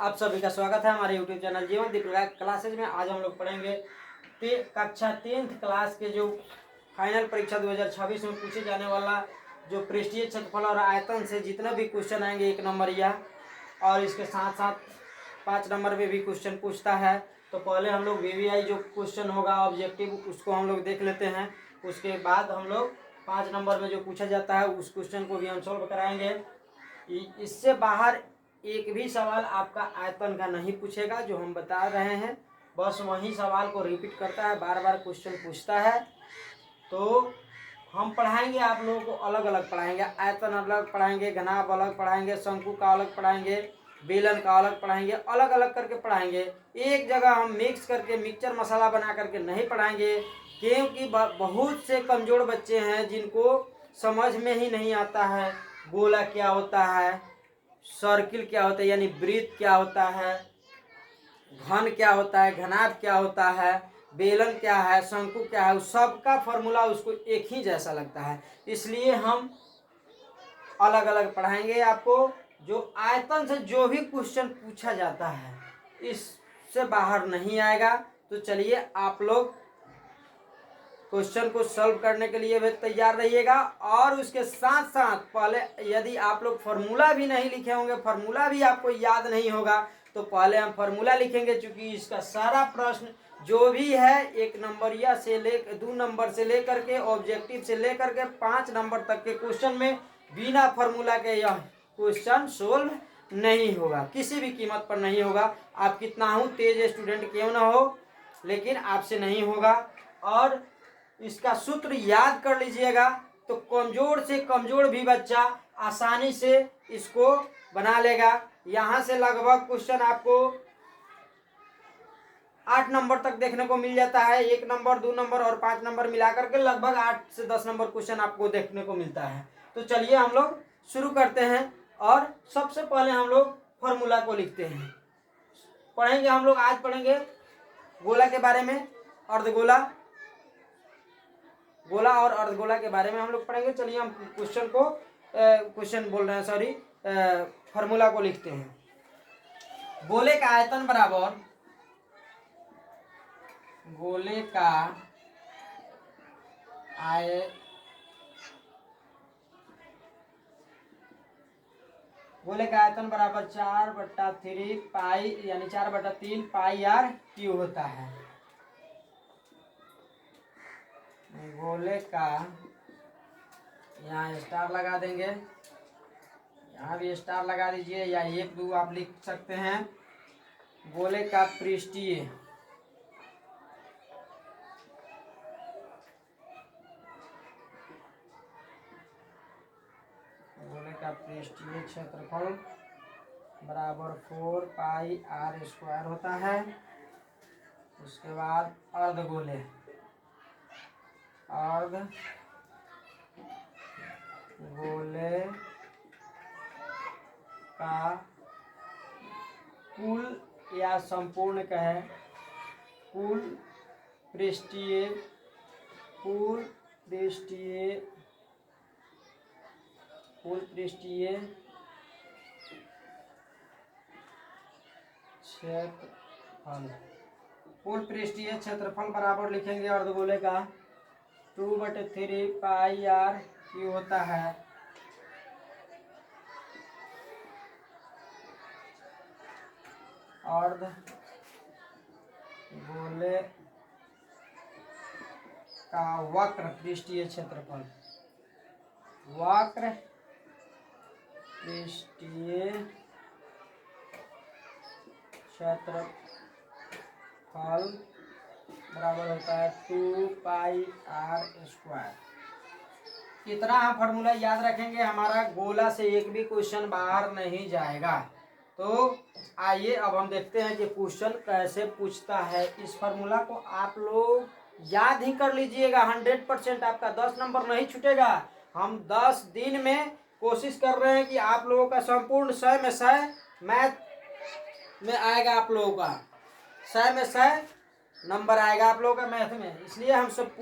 आप सभी का स्वागत है हमारे YouTube चैनल जीवन दीपिका क्लासेज में। आज हम लोग पढ़ेंगे कक्षा 10th क्लास के जो फाइनल परीक्षा 2026 में पूछे जाने वाला जो पृष्ठीय क्षेत्रफल और आयतन से जितने भी क्वेश्चन आएंगे 1 नंबर या और इसके साथ साथ 5 नंबर में भी क्वेश्चन पूछता है। तो पहले हम लोग VVI जो क्वेश्चन होगा ऑब्जेक्टिव उसको हम लोग देख लेते हैं। उसके बाद हम लोग 5 नंबर में जो पूछा जाता है उस क्वेश्चन को भी हम सॉल्व कराएंगे। इससे बाहर एक भी सवाल आपका आयतन का नहीं पूछेगा जो हम बता रहे हैं, बस वही सवाल को रिपीट करता है, बार बार क्वेश्चन पूछता है। तो हम पढ़ाएंगे आप लोगों को अलग अलग पढ़ाएंगे, आयतन अलग पढ़ाएंगे, घनाभ अलग पढ़ाएंगे, शंकु का अलग पढ़ाएंगे, बेलन का अलग पढ़ाएंगे, अलग अलग करके पढ़ाएंगे। एक जगह हम मिक्स करके मिक्सचर मसाला बना करके नहीं पढ़ाएंगे, क्योंकि बहुत से कमज़ोर बच्चे हैं जिनको समझ में ही नहीं आता है गोला क्या होता है, सर्किल क्या होता है यानी वृत्त क्या होता है, घन क्या होता है, घनाभ क्या होता है, बेलन क्या है, शंकु क्या है, उस सबका फॉर्मूला उसको एक ही जैसा लगता है। इसलिए हम अलग अलग पढ़ाएंगे आपको। जो आयतन से जो भी क्वेश्चन पूछा जाता है इससे बाहर नहीं आएगा। तो चलिए आप लोग क्वेश्चन को सॉल्व करने के लिए भी तैयार रहिएगा। और उसके साथ साथ पहले यदि आप लोग फार्मूला भी नहीं लिखे होंगे, फार्मूला भी आपको याद नहीं होगा, तो पहले हम फार्मूला लिखेंगे। क्योंकि इसका सारा प्रश्न जो भी है 1 नंबरिया से ले 2 नंबर से लेकर के ऑब्जेक्टिव से लेकर के 5 नंबर तक के क्वेश्चन में बिना फार्मूला के यह क्वेश्चन सोल्व नहीं होगा, किसी भी कीमत पर नहीं होगा। आप कितना हो तेज स्टूडेंट क्यों ना हो, लेकिन आपसे नहीं होगा। और इसका सूत्र याद कर लीजिएगा, तो कमजोर से कमजोर भी बच्चा आसानी से इसको बना लेगा। यहाँ से लगभग क्वेश्चन आपको 8 नंबर तक देखने को मिल जाता है। 1 नंबर 2 नंबर और 5 नंबर मिलाकर के लगभग 8 से 10 नंबर क्वेश्चन आपको देखने को मिलता है। तो चलिए हम लोग शुरू करते हैं। और सबसे पहले हम लोग फॉर्मूला को लिखते हैं। पढ़ेंगे हम लोग, आज पढ़ेंगे गोला के बारे में, अर्धगोला, गोला और अर्धगोला के बारे में हम लोग पढ़ेंगे। चलिए हम फार्मूला को लिखते हैं। गोले का आयतन बराबर गोले का आयतन बराबर 4/3 पाई यानी 4/3 पाई आर क्यू होता है। गोले का, यहाँ स्टार लगा देंगे, यहाँ भी स्टार लगा दीजिए या 1 2 आप लिख सकते हैं। गोले का पृष्ठीय क्षेत्रफल बराबर 4 पाई आर स्क्वायर होता है। उसके बाद अर्धगोले का कुल या संपूर्ण कहे कुल पृष्ठीय क्षेत्रफल बराबर लिखेंगे अर्धगोले का 2/3 पाई आर क्यू होता है। अर्धगोले का वक्र पृष्ठीय क्षेत्रफल बराबर होता है 2 पाई आर स्क्वायर। इतना हम फार्मूला याद रखेंगे, हमारा गोला से एक भी क्वेश्चन बाहर नहीं जाएगा। तो आइए अब हम देखते हैं कि क्वेश्चन कैसे पूछता है। इस फार्मूला को आप लोग याद ही कर लीजिएगा, 100% आपका 10 नंबर नहीं छूटेगा। हम 10 दिन में कोशिश कर रहे हैं कि आप लोगों का संपूर्ण 100 में 100 मैथ में आएगा, आप लोगों का 100 में 100 नंबर आएगा आप लोगों का मैथ में। इसलिए हम सब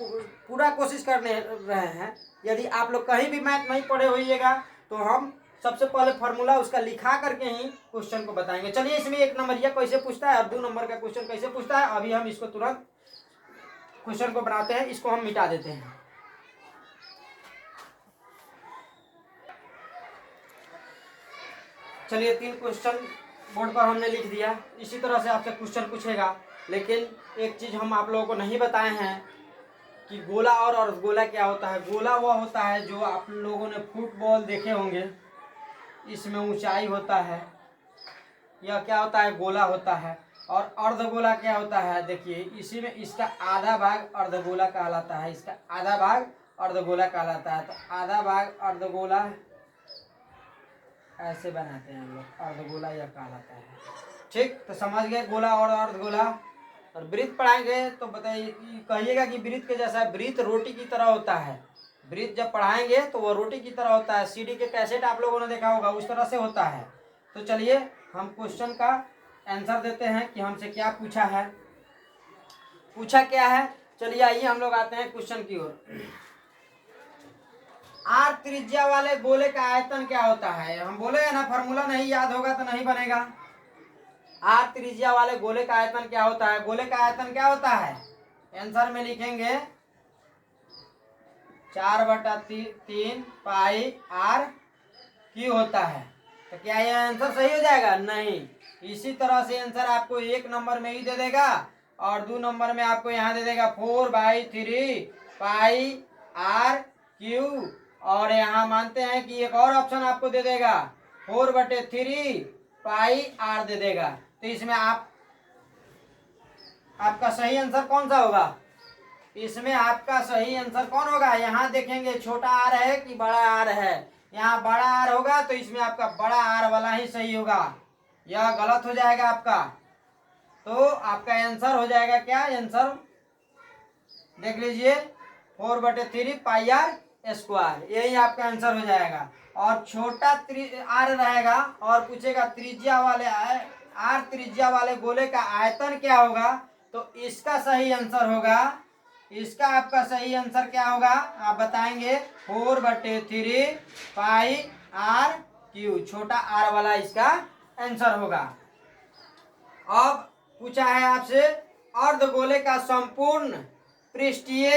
पूरा कोशिश करने रहे हैं। यदि आप लोग कहीं भी मैथ नहीं पढ़े होइएगा तो हम सबसे पहले फार्मूला उसका लिखा करके ही क्वेश्चन को बताएंगे। चलिए इसमें 1 नंबर यह कैसे पूछता है और 2 नंबर का क्वेश्चन कैसे पूछता है, अभी हम इसको तुरंत क्वेश्चन को बनाते हैं, इसको हम मिटा देते हैं। चलिए 3 क्वेश्चन बोर्ड पर हमने लिख दिया। इसी तरह से आपसे क्वेश्चन पूछेगा, लेकिन एक चीज हम आप लोगों को नहीं बताए हैं कि गोला और अर्धगोला क्या होता है। गोला वह होता है जो आप लोगों ने फुटबॉल देखे होंगे, इसमें ऊंचाई होता है, यह क्या होता है, गोला होता है। और अर्धगोला क्या होता है, देखिए इसी में इसका आधा भाग अर्धगोला कहलाता है, इसका आधा भाग अर्धगोला कहलाता है। तो आधा भाग अर्धगोला ऐसे बनाते हैं हम लोग, अर्धगोला यह कहलाता है। ठीक, तो समझ गए गोला और अर्धगोला। और वृत्त पढ़ाएंगे तो बताइए, कहिएगा कि वृत्त के जैसा है। वृत्त रोटी की तरह होता है। वृत्त जब पढ़ाएंगे तो वह रोटी की तरह होता है। सीडी के कैसेट आप लोगों ने देखा होगा, उस तरह से होता है। तो चलिए हम क्वेश्चन का आंसर देते हैं कि हमसे क्या पूछा है। पूछा क्या है, चलिए आइए हम लोग आते हैं क्वेश्चन की ओर। आर त्रिज्या वाले गोले का आयतन क्या होता है। हम बोले ना, फार्मूला नहीं याद होगा तो नहीं बनेगा। आर त्रिज्या वाले गोले का आयतन क्या होता है। गोले का आयतन क्या होता है, आंसर में लिखेंगे 4/3 पाई आर क्यू होता है। तो क्या यह आंसर सही हो जाएगा, नहीं। इसी तरह से आंसर आपको 1 नंबर में ही दे देगा और 2 नंबर में आपको यहाँ दे देगा 4/3 पाई आर क्यू। और यहाँ मानते हैं कि एक और ऑप्शन आपको दे देगा 4/3 पाई आर दे देगा। तो इसमें आपका सही आंसर कौन सा होगा, इसमें आपका सही आंसर कौन होगा। यहाँ देखेंगे छोटा आर है कि बड़ा आर है। यहाँ बड़ा आर होगा तो इसमें आपका बड़ा आर वाला ही सही होगा, यह गलत हो जाएगा आपका। तो आपका आंसर हो जाएगा क्या, आंसर देख लीजिए 4/3 पाई आर स्क्वायर, यही आपका आंसर हो जाएगा। और छोटा आर रहेगा और पूछेगा त्रिज्या वाले आर त्रिज्या वाले गोले का आयतन क्या होगा, तो इसका सही आंसर होगा, इसका आपका सही आंसर क्या होगा आप बताएंगे 4/3 पाई आर क्यू, छोटा आर वाला इसका आंसर होगा। अब पूछा है आपसे अर्धगोले का संपूर्ण पृष्ठीय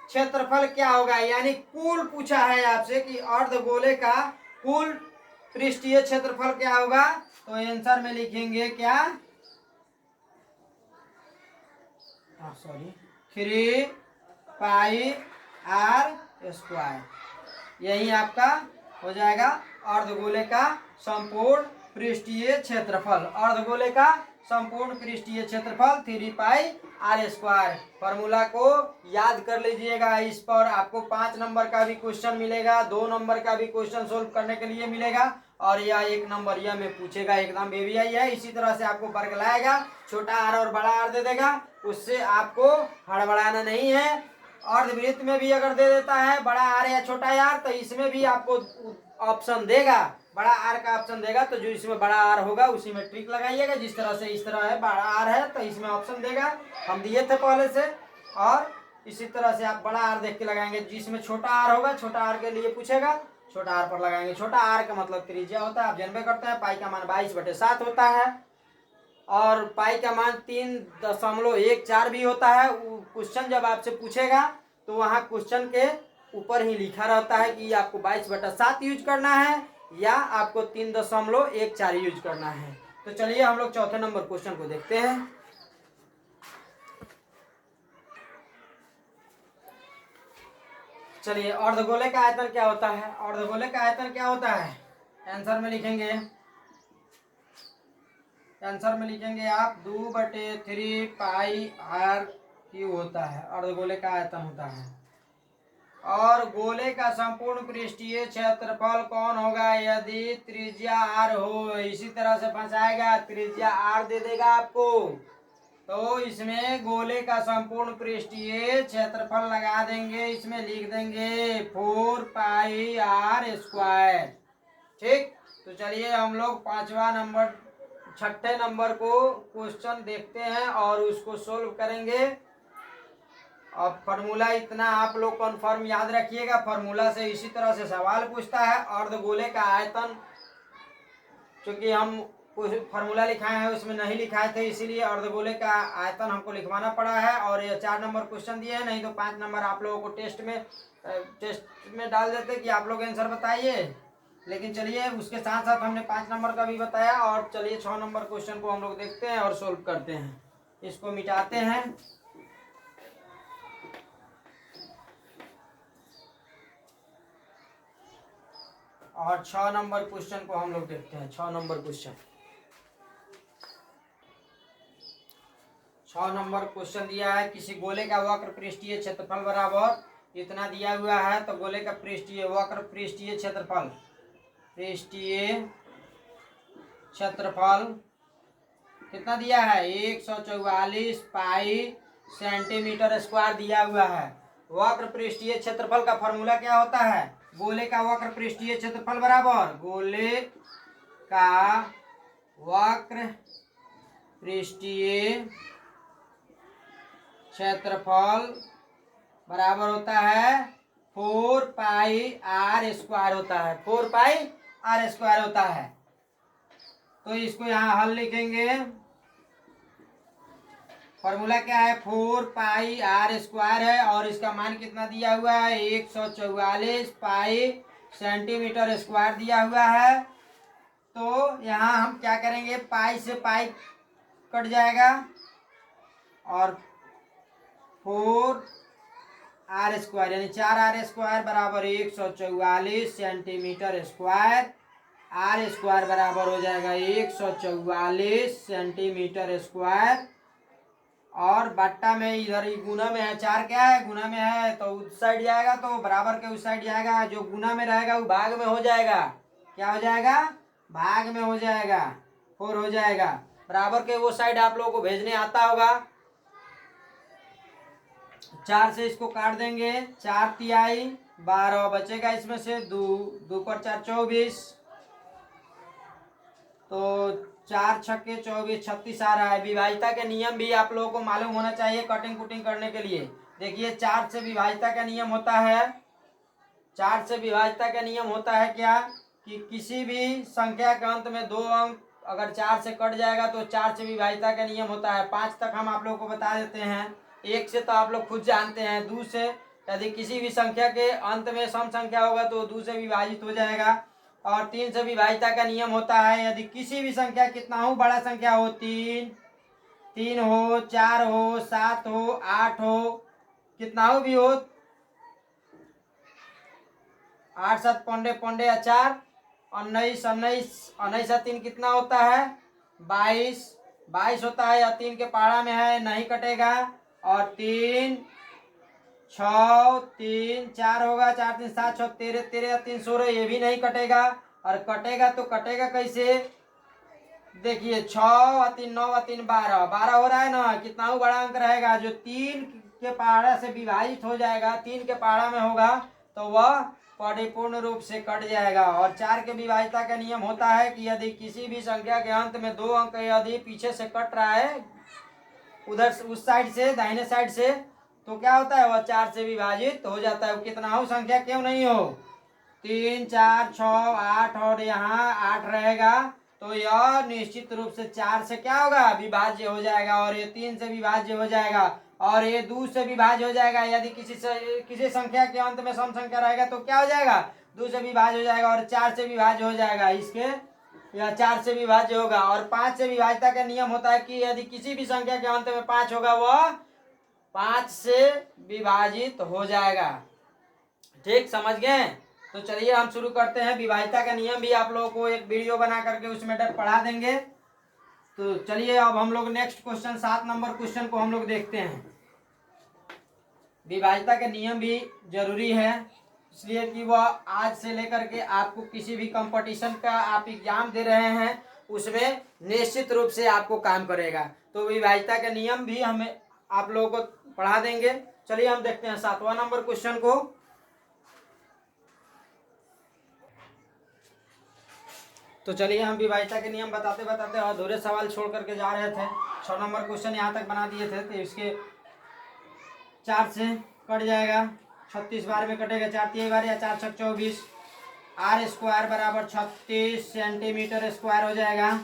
क्षेत्रफल क्या होगा, यानी कुल पूछा है आपसे कि अर्धगोले का कुल पृष्ठीय क्षेत्रफल क्या होगा। तो आंसर में लिखेंगे क्या, 3 पाई आर स्क्वायर, यही आपका हो जाएगा अर्धगोले का संपूर्ण पृष्ठीय क्षेत्रफल। अर्धगोले का संपूर्ण पृष्ठीय क्षेत्रफल 3 पाई आर स्क्वायर। फॉर्मूला को याद कर लीजिएगा। इस पर आपको 5 नंबर का भी क्वेश्चन मिलेगा, 2 नंबर का भी क्वेश्चन सोल्व करने के लिए मिलेगा और यह 1 नंबर यह में पूछेगा, एकदम बेबी आई है। इसी तरह से आपको वर्ग लाएगा, छोटा आर और बड़ा आर दे देगा, उससे आपको हड़बड़ाना नहीं है। अर्धवृत्त में भी अगर दे देता है बड़ा आर या छोटा आर, तो इसमें भी आपको ऑप्शन देगा, बड़ा आर का ऑप्शन देगा। तो जो इसमें बड़ा आर होगा उसी में ट्रिक लगाइएगा। जिस तरह से इस तरह है बड़ा आर है तो इसमें ऑप्शन देगा, हम दिए थे पहले से। और इसी तरह से आप बड़ा आर देख के लगाएंगे, जिसमें छोटा आर होगा छोटा आर के लिए पूछेगा, छोटा आर पर लगाएंगे। छोटा आर का मतलब त्रिज्या होता है, आप जानबे करते हैं। पाई का मान 22/7 होता है और पाई का मान 3.14 भी होता है। क्वेश्चन जब आपसे पूछेगा तो वहाँ क्वेश्चन के ऊपर ही लिखा रहता है कि आपको 22/7 यूज करना है या आपको 3.14 यूज करना है। तो चलिए हम लोग चौथे नंबर क्वेश्चन को देखते हैं। चलिए अर्धगोले का आयतन क्या होता है, अर्धगोले का आयतन क्या होता है, आंसर में लिखेंगे, आंसर में लिखेंगे आप 2/3 पाई आर क्यू होता है, अर्धगोले का आयतन होता है। और गोले का संपूर्ण पृष्ठीय क्षेत्रफल कौन होगा, यदि त्रिज्या आर हो। इसी तरह से फंसाएगा, त्रिज्या आर दे देगा आपको, तो इसमें गोले का संपूर्ण पृष्ठीय क्षेत्रफल लगा देंगे, इसमें लिख देंगे 4 पाई आर स्क्वायर। ठीक, तो चलिए हम लोग 6ठे नंबर को क्वेश्चन देखते हैं और उसको सोल्व करेंगे। अब फार्मूला इतना आप लोग कन्फर्म याद रखिएगा, फार्मूला से इसी तरह से सवाल पूछता है। अर्धगोले का आयतन, क्योंकि हम कुछ फार्मूला लिखाए हैं उसमें नहीं लिखाए थे, इसीलिए अर्धगोले का आयतन हमको लिखवाना पड़ा है। और ये 4 नंबर क्वेश्चन दिए हैं, नहीं तो 5 नंबर आप लोगों को टेस्ट में डाल देते कि आप लोग आंसर बताइए। लेकिन चलिए उसके साथ साथ हमने 5 नंबर का भी बताया। और चलिए 6 नंबर क्वेश्चन को हम लोग देखते हैं और सोल्व करते हैं। इसको मिटाते हैं। और 6 नंबर क्वेश्चन को हम लोग देखते हैं। 6 नंबर क्वेश्चन 6 नंबर क्वेश्चन दिया है, किसी गोले का वक्र पृष्ठीय क्षेत्रफल बराबर इतना दिया हुआ है। तो गोले का वक्र पृष्ठीय क्षेत्रफल कितना दिया है, 144 पाई सेंटीमीटर स्क्वायर दिया हुआ है। वक्र पृष्ठीय क्षेत्रफल का फॉर्मूला क्या होता है, गोले का वक्र पृष्ठीय क्षेत्रफल बराबर गोले का वक्र पृष्ठीय क्षेत्रफल बराबर होता है 4 पाई आर स्क्वायर होता है। 4 पाई आर स्क्वायर होता है। तो इसको यहाँ हल लिखेंगे। फॉर्मूला क्या है, 4 पाई आर स्क्वायर है और इसका मान कितना दिया हुआ है, 144 पाई सेंटीमीटर स्क्वायर दिया हुआ है। तो यहाँ हम क्या करेंगे, पाई से पाई कट जाएगा और 4 आर स्क्वायर यानी 4 आर स्क्वायर बराबर 144 सेंटीमीटर स्क्वायर। आर स्क्वायर बराबर हो जाएगा 144 सेंटीमीटर स्क्वायर। और बट्टा में इधर ही गुना में है, 4 क्या है, गुना में है, तो उस साइड जाएगा तो बराबर के उस साइड जाएगा। जो गुना में रहेगा वो भाग में हो जाएगा। क्या हो जाएगा, भाग में हो जाएगा, 4 हो जाएगा। बराबर के वो साइड आप लोगों को भेजने आता होगा। 4 से इसको काट देंगे, 4 तिहाई 12 बचेगा, इसमें से 2 पर 4 24, तो 4 छक्के 24 36 आ रहा है। विभाजिता के नियम भी आप लोगों को मालूम होना चाहिए कटिंग कुटिंग करने के लिए। देखिए 4 से विभाजिता का नियम होता है, 4 से विभाजिता का नियम होता है क्या, कि किसी भी संख्या के अंत में 2 अंक अगर 4 से कट जाएगा तो 4 से विभाजिता का नियम होता है। 5 तक हम आप लोगों को बता देते हैं, 1 से तो आप लोग खुद जानते हैं। 2 से यदि किसी भी संख्या के अंत में सम संख्या होगा तो 2 से विभाजित हो जाएगा। और 3 से विभाजिता का नियम होता है, यदि किसी भी संख्या कितना हो, बड़ा संख्या हो, 3 हो, 4 हो, 7 हो, 8 हो, कितना हो भी हो, 8 7 15 15 4 19 19 3 कितना होता है, 22 होता है। या 3 के पहाड़ा में है, नहीं कटेगा। और 3 6 3 4 होगा, 4 3 7 6 13 13 3 16, ये भी नहीं कटेगा। और कटेगा तो कटेगा कैसे, देखिए 6 3 9 3 12 हो रहा है ना, कितना बड़ा अंक रहेगा, जो 3 के पहाड़ा से विभाजित हो जाएगा, 3 के पहाड़ा में होगा तो वह परिपूर्ण रूप से कट जाएगा। और 4 के विभाजिता का नियम होता है कि यदि किसी भी संख्या के अंत में 2 अंक यदि पीछे से कट रहा है, उधर उस साइड से, दाहिने साइड से, तो क्या होता है, वह 4 से विभाजित हो जाता है। कितना हो संख्या क्यों नहीं हो, 3 4 6 8 और यहाँ 8 रहेगा, तो यह निश्चित रूप से 4 से क्या होगा, विभाज्य हो जाएगा। और ये 3 से विभाज्य हो जाएगा और ये 2 से विभाज्य हो जाएगा। यदि किसी संख्या के अंत में सम संख्या रहेगा तो क्या हो जाएगा, 2 से विभाज्य हो जाएगा। और 4 से विभाज्य हो जाएगा, इसके या 4 से विभाज्य होगा। और 5 से विभाज्यता का नियम होता है कि यदि किसी भी संख्या के अंत में 5 होगा, वह 5 से विभाजित हो जाएगा। ठीक, समझ गए। तो चलिए हम शुरू करते हैं। विभाजिता का नियम भी आप लोगों को एक वीडियो बना करके उसमें पढ़ा देंगे। तो चलिए अब हम लोग नेक्स्ट क्वेश्चन 7 नंबर क्वेश्चन को हम लोग देखते हैं। विभाजिता के नियम भी जरूरी है, इसलिए कि वह आज से लेकर के आपको किसी भी कंपटीशन का आप एग्जाम दे रहे हैं उसमें निश्चित रूप से आपको काम करेगा। तो विभाजिता के नियम भी हमें आप लोगों को पढ़ा देंगे। चलिए हम देखते हैं 7वां नंबर क्वेश्चन को। तो चलिए हम विभाजिता के नियम बताते बताते अधूरे सवाल छोड़ करके जा रहे थे। 6 नंबर क्वेश्चन यहाँ तक बना दिए थे, तो इसके 4 से कट जाएगा, 36 बार में कटेगा, 4 3 बार या 4 छक 24। आर स्क्वायर बराबर 36 सेंटीमीटर स्क्वायर हो जाएगा।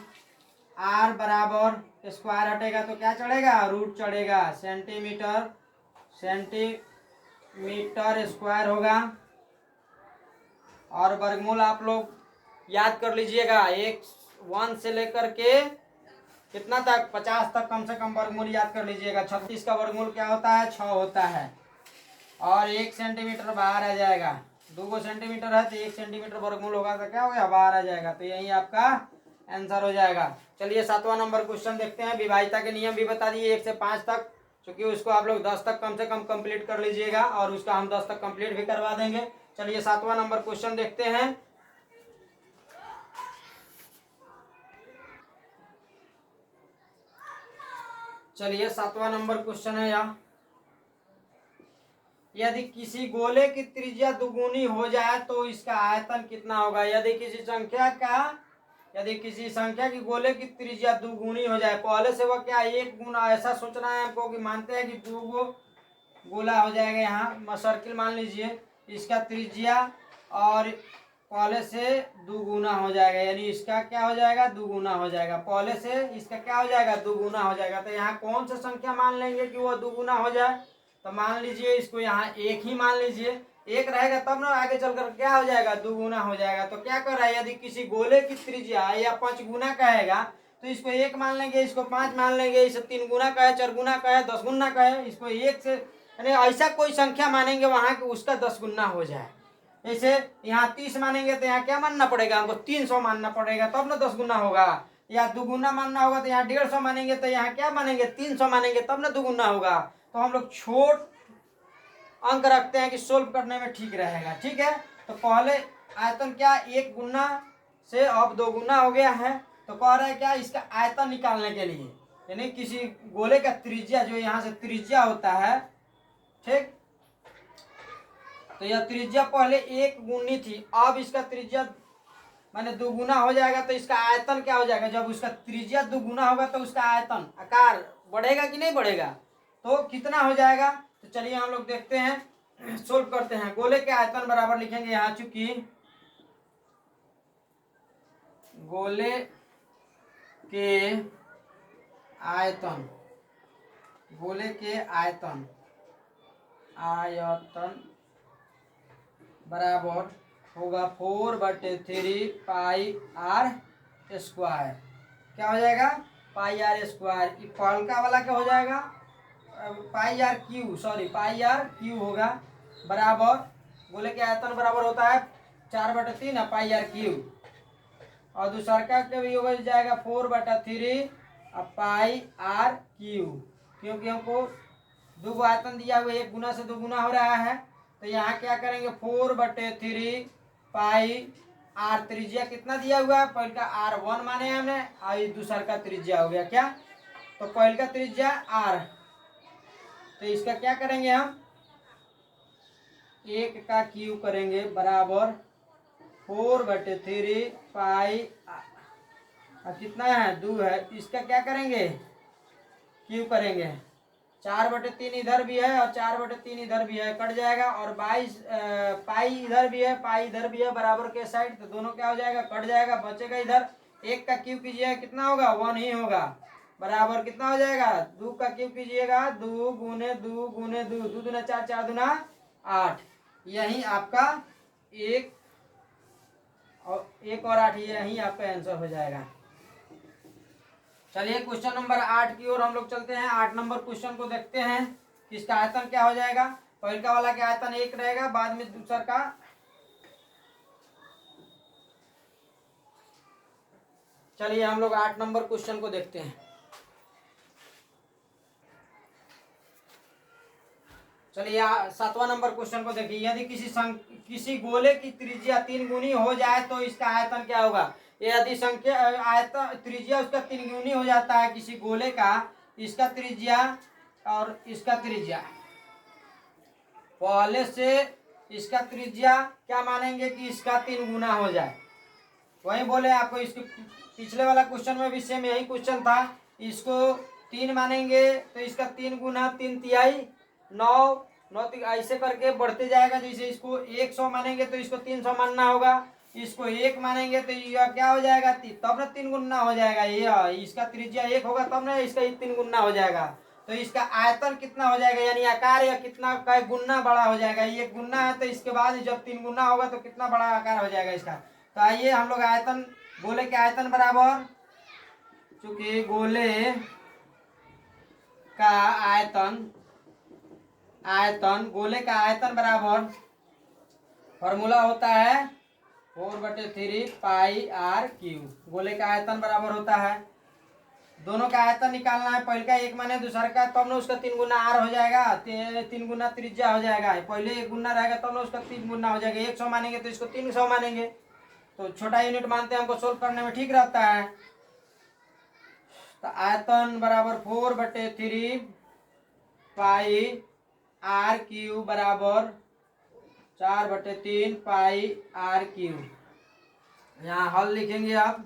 आर बराबर स्क्वायर हटेगा तो क्या चढ़ेगा, रूट चढ़ेगा, सेंटीमीटर स्क्वायर होगा। और वर्गमूल आप लोग याद कर लीजिएगा, 1 से लेकर के कितना तक, 50 तक कम से कम वर्गमूल याद कर लीजिएगा। 36 का वर्गमूल क्या होता है, 6 होता है। और 1 सेंटीमीटर बाहर आ जाएगा, 2 सेंटीमीटर है तो 1 सेंटीमीटर वर्गमूल होगा तो क्या हो गया, बाहर आ जाएगा। तो यही आपका आंसर हो जाएगा। चलिए 7वां नंबर क्वेश्चन देखते हैं। विभाज्यता के नियम भी बता दिए 1 से 5 तक, क्योंकि उसको आप लोग 10 तक कम से कम कंप्लीट कर लीजिएगा और उसका हम 10 तक कंप्लीट भी करवा देंगे। चलिए 7वां नंबर क्वेश्चन देखते हैं। चलिए 7वां नंबर क्वेश्चन है यहाँ, यदि किसी गोले की त्रिज्या दुगुनी हो जाए तो इसका आयतन कितना होगा। यदि किसी संख्या की गोले की त्रिज्या दुगुनी हो जाए, पहले से वह क्या एक गुना, ऐसा सोचना है हमको कि मानते हैं कि 2 गोला हो जाएगा। यहाँ सर्किल मान लीजिए, इसका त्रिज्या और पहले से दुगुना हो जाएगा, यानी इसका क्या हो जाएगा, दुगुना हो जाएगा। पहले से इसका क्या हो जाएगा, दुगुना हो जाएगा। तो यहाँ कौन सा संख्या मान लेंगे कि वो दुगुना हो जाए, तो मान लीजिए इसको यहाँ 1 ही मान लीजिए। 1 रहेगा तब ना आगे चलकर क्या हो जाएगा, दुगुना हो जाएगा। तो क्या कर रहा है, यदि किसी गोले की त्रिज्या या 5 गुना कहेगा तो इसको 1 मान लेंगे, इसको 5 मान लेंगे, इसे 3 गुना कहे, 4 गुना कहे, 10 गुना कहे, इसको 1 से, यानी ऐसा कोई संख्या मानेंगे वहां कि उसका 10 गुना हो जाए। जैसे यहाँ 30 मानेंगे तो यहाँ क्या मानना पड़ेगा, हमको 300 मानना पड़ेगा, तब ना 10 गुना होगा। या दुगुना मानना होगा तो यहाँ 150 मानेंगे, तो यहाँ क्या मानेंगे, 300 मानेंगे, तब ना दुगुना होगा। तो हम लोग छोट अंक रखते हैं कि सोल्व करने में ठीक रहेगा। ठीक है, तो पहले आयतन क्या, 1 गुना से अब 2 गुना हो गया है। तो कह रहा है क्या, इसका आयतन निकालने के लिए, यानी किसी गोले का त्रिज्या, जो यहाँ से त्रिज्या होता है, ठीक, तो यह त्रिज्या पहले 1 गुनी थी, अब इसका त्रिज्या माने 2 गुना हो जाएगा, तो इसका आयतन क्या हो जाएगा, जब उसका त्रिज्या 2 गुना होगा तो उसका आयतन, आकार बढ़ेगा कि नहीं बढ़ेगा, तो कितना हो जाएगा। तो चलिए हम लोग देखते हैं, सोल्व करते हैं। गोले के आयतन बराबर लिखेंगे यहाँ, चूंकि गोले के आयतन बराबर होगा 4/3 पाई आर स्क्वायर। क्या हो जाएगा, पाई आर स्क्वायर। पहलका वाला क्या हो जाएगा, पाई आर क्यू होगा, बराबर गोले के आयतन बराबर होता है 4/3 पाई आर क्यू, और दूसरका के भी हो जाएगा 4/3 पाई आर क्यू, क्योंकि हमको 2 आयतन दिया हुआ, 1 गुना से 2 गुना हो रहा है। तो यहाँ क्या करेंगे, 4/3 पाई आर, त्रिज्या कितना दिया हुआ है, पहले का R1 माने हमने, और दूसरा का त्रिज्या हो गया क्या, तो पहले का त्रिज्या R, तो इसका क्या करेंगे हम, 1 का क्यू करेंगे, बराबर 4/3 पाई, कितना है, 2 है, इसका क्या करेंगे, क्यू करेंगे। 4/3 इधर भी है और 4/3 इधर भी है, कट जाएगा। और 22 पाई इधर भी है, पाई इधर भी है, बराबर के साइड, तो दोनों क्या हो जाएगा, कट जाएगा, बचेगा इधर। 1 का क्यूब कीजिएगा, कितना होगा, 1 ही होगा, बराबर कितना हो जाएगा, 2 का क्यूब कीजिएगा, 2 गुने 2 गुने 2, 2 दूना 4, 4 दूना 8, यही आपका 1 और 8, यही आपका आंसर हो जाएगा। चलिए क्वेश्चन नंबर 8 की ओर हम लोग चलते हैं। 8 नंबर क्वेश्चन को देखते हैं कि इसका आयतन क्या हो जाएगा। पहलका वाला का आयतन 1 रहेगा, बाद में दूसरा का, चलिए हम लोग 8 नंबर क्वेश्चन को देखते हैं। चलिए 7वां नंबर क्वेश्चन को देखिए। यदि किसी गोले की त्रिज्या 3 गुनी हो जाए तो इसका आयतन क्या होगा। यदि संख्या आयतन त्रिज्या उसका 3 गुनी हो जाता है किसी गोले का, इसका त्रिज्या और इसका त्रिज्या, पहले से इसका त्रिज्या क्या मानेंगे कि इसका 3 गुना हो जाए। वही बोले आपको, इसके पिछले वाला क्वेश्चन में भी सेम यही क्वेश्चन था। इसको 3 मानेंगे तो इसका 3 गुना 3 तिहाई, 9 9 ऐसे करके बढ़ते जाएगा। जैसे इसको 100 मानेंगे तो इसको 300 मानना होगा, इसको 1 मानेंगे तो यह क्या हो जाएगा, तब ना 3 गुना हो जाएगा। ये इसका त्रिज्या 1 होगा तब ना इसका 3 गुना हो जाएगा। तो इसका आयतन कितना हो जाएगा, यानी आकार या कितना का गुना बड़ा हो जाएगा। ये गुना है तो इसके बाद जब 3 गुना होगा तो कितना बड़ा आकार हो जाएगा इसका। तो आइए हम लोग आयतन, गोले के आयतन बराबर, चूंकि गोले का गोले का आयतन बराबर फॉर्मूला होता है 4/3 पाई आर क्यूब। गोले का आयतन बराबर होता है, दोनों का आयतन निकालना है, पहले का 1 माने दूसरा का, तब ना उसका 3 गुना आर हो जाएगा, 3 गुना त्रिज्या हो जाएगा। पहले 1 गुना रहेगा तब ना उसका 3 गुना हो जाएगा। 100 मानेंगे तो इसको 300 मानेंगे। तो छोटा यूनिट मानते हैं, हमको सोल्व करने में ठीक रहता है। तो आयतन बराबर 4/3 पाई आर क्यूब बराबर 4/3 पाई आर क्यूब। यहाँ हल लिखेंगे आप,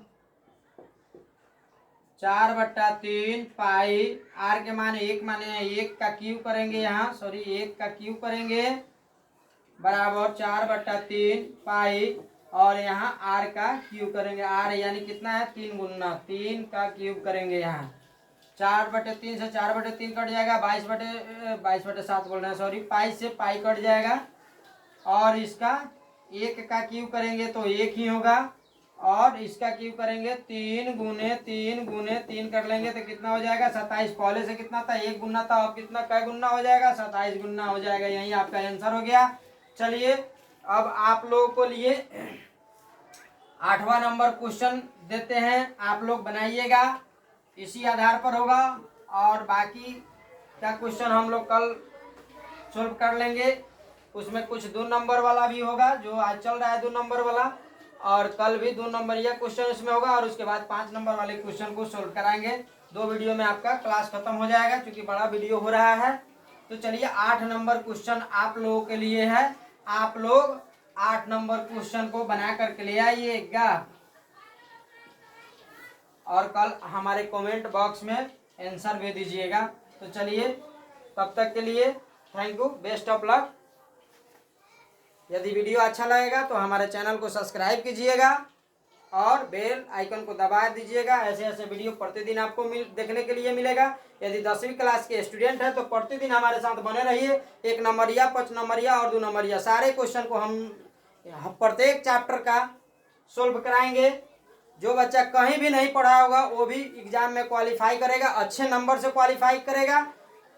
4/3 पाई आर के मान 1 माने 1 का क्यूब करेंगे, यहाँ सॉरी 1 का क्यूब करेंगे बराबर 4/3 पाई, और यहाँ आर का क्यूब करेंगे। आर यानी कितना है, 3 गुना, 3 का क्यूब करेंगे। यहाँ 4/3 से 4/3 कट जाएगा, 22/7 बोल रहे हैं सॉरी, पाई से पाई कट जाएगा, और इसका 1 का क्यूब करेंगे तो 1 ही होगा, और इसका क्यूब करेंगे 3 गुने 3 कर लेंगे तो कितना हो जाएगा 27। पहले से कितना था, 1 गुना था, अब कितना कै गुना हो जाएगा, 27 गुना हो जाएगा। यही आपका आंसर हो गया। चलिए अब आप लोगों को लिए 8वां नंबर क्वेश्चन देते हैं, आप लोग बनाइएगा, इसी आधार पर होगा, और बाकी का क्वेश्चन हम लोग कल सोल्व कर लेंगे। उसमें कुछ 2 नंबर वाला भी होगा, जो आज चल रहा है 2 नंबर वाला, और कल भी 2 नंबर या क्वेश्चन उसमें होगा, और उसके बाद 5 नंबर वाले क्वेश्चन को सोल्व कराएंगे। 2 वीडियो में आपका क्लास खत्म हो जाएगा, क्योंकि बड़ा वीडियो हो रहा है। तो चलिए 8 नंबर क्वेश्चन आप लोगों के लिए है, आप लोग 8 नंबर क्वेश्चन को बना करके ले आइएगा, और कल हमारे कमेंट बॉक्स में आंसर भी दीजिएगा। तो चलिए तब तक के लिए thank you, best of luck. यदि वीडियो अच्छा लगेगा तो हमारे चैनल को सब्सक्राइब कीजिएगा और बेल आइकन को दबा दीजिएगा। ऐसे ऐसे वीडियो प्रतिदिन आपको देखने के लिए मिलेगा। यदि 10वीं क्लास के स्टूडेंट हैं तो प्रतिदिन हमारे साथ बने रहिए। 1 नंबरिया, 5 नंबरिया और 2 नंबरिया सारे क्वेश्चन को हम प्रत्येक चैप्टर का सोल्व कराएंगे। जो बच्चा कहीं भी नहीं पढ़ा होगा वो भी एग्जाम में क्वालिफाई करेगा, अच्छे नंबर से क्वालिफाई करेगा।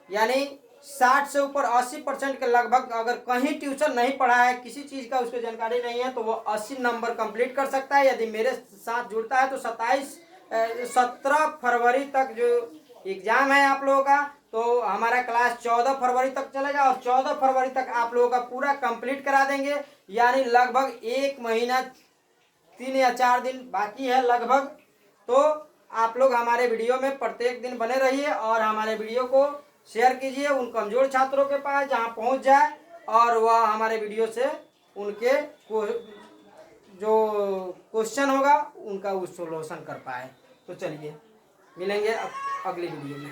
यानी 60 से ऊपर 80% के लगभग, अगर कहीं ट्यूशन नहीं पढ़ा है, किसी चीज़ का उसको जानकारी नहीं है, तो वो 80 नंबर कंप्लीट कर सकता है। यदि मेरे साथ जुड़ता है तो 17 फरवरी तक जो एग्ज़ाम है आप लोगों का, तो हमारा क्लास 14 फरवरी तक चलेगा, और 14 फरवरी तक आप लोगों का पूरा कंप्लीट करा देंगे। यानी लगभग 1 महीना 3 या 4 दिन बाकी है लगभग। तो आप लोग हमारे वीडियो में प्रत्येक दिन बने रहिए, और हमारे वीडियो को शेयर कीजिए उन कमज़ोर छात्रों के पास, जहां पहुंच जाए और वह हमारे वीडियो से उनके जो क्वेश्चन होगा उनका वो सोल्यूशन कर पाए। तो चलिए मिलेंगे अगली वीडियो में।